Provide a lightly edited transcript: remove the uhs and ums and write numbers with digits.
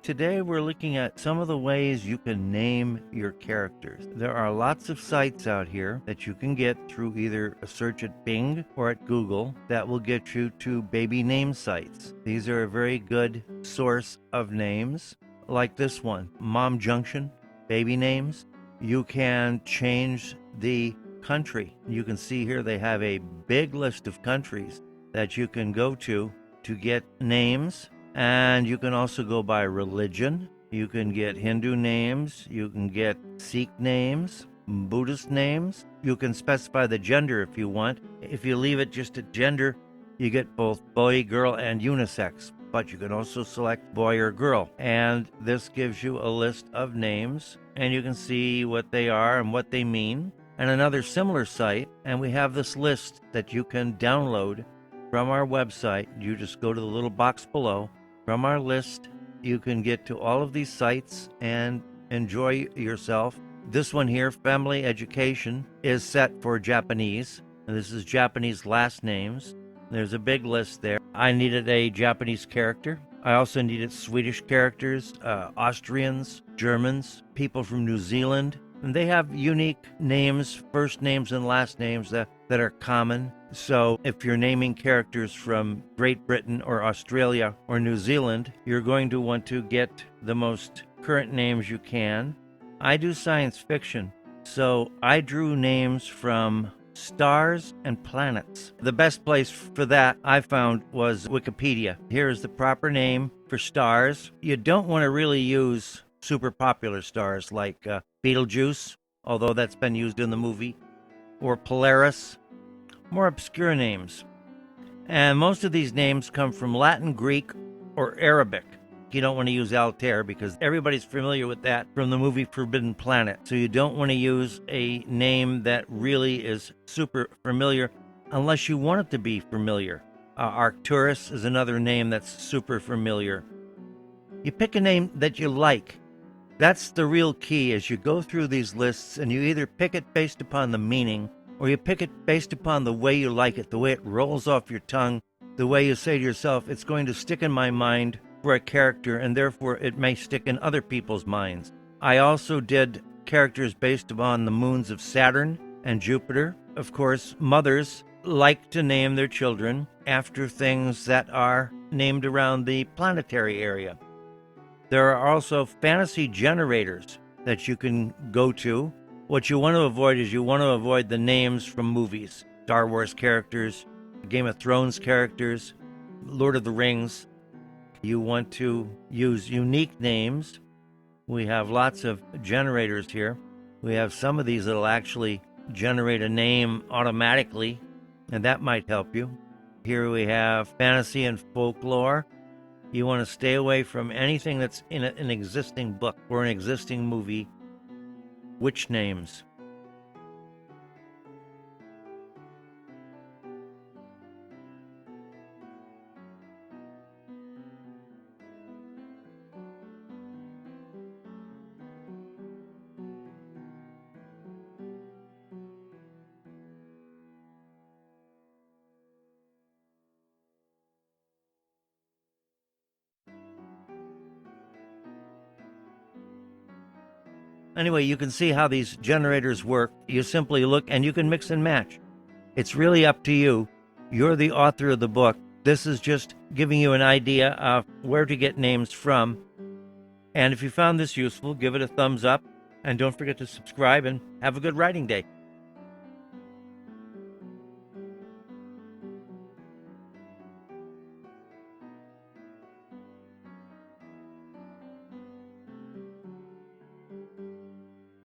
Today we're looking at some of the ways you can name your characters. There are lots of sites out here that you can get through either a search at Bing or at Google that will get you to baby name sites. These are a very good source of names, like this one, Mom Junction, baby names. You can change the country. You can see here they have a big list of countries that you can go to get names. And you can also go by religion. You can get Hindu names. You can get Sikh names, Buddhist names. You can specify the gender if you want. If you leave it just at gender, you get both boy, girl, and unisex. But you can also select boy or girl. And this gives you a list of names, and you can see what they are and what they mean. And another similar site, and we have this list that you can download from our website. You just go to the little box below. From our list, you can get to all of these sites and enjoy yourself. This one here, Family Education, is set for Japanese. And this is Japanese last names. There's a big list there. I needed a Japanese character. I also needed Swedish characters, Austrians, Germans, people from New Zealand. And they have unique names, first names and last names that are common. So if you're naming characters from Great Britain or Australia or New Zealand, you're going to want to get the most current names you can. I do science fiction, so I drew names from stars and planets. The best place for that I found was Wikipedia. Here is the proper name for stars. You don't want to really use super popular stars like Betelgeuse, although that's been used in the movie, or Polaris, more obscure names. And most of these names come from Latin, Greek, or Arabic. You don't want to use Altair because everybody's familiar with that from the movie Forbidden Planet. So you don't want to use a name that really is super familiar unless you want it to be familiar. Arcturus is another name that's super familiar. You pick a name that you like. That's the real key as you go through these lists, and you either pick it based upon the meaning or you pick it based upon the way you like it, the way it rolls off your tongue, the way you say to yourself, it's going to stick in my mind for a character, and therefore it may stick in other people's minds. I also did characters based upon the moons of Saturn and Jupiter. Of course, mothers like to name their children after things that are named around the planetary area. There are also fantasy generators that you can go to. What you want to avoid is you want to avoid the names from movies. Star Wars characters, Game of Thrones characters, Lord of the Rings. You want to use unique names. We have lots of generators here. We have some of these that will actually generate a name automatically, and that might help you. Here we have fantasy and folklore. You want to stay away from anything that's in an existing book or an existing movie. Witch names. Anyway, you can see how these generators work. You simply look and you can mix and match. It's really up to you. You're the author of the book. This is just giving you an idea of where to get names from. And if you found this useful, give it a thumbs up. And don't forget to subscribe and have a good writing day.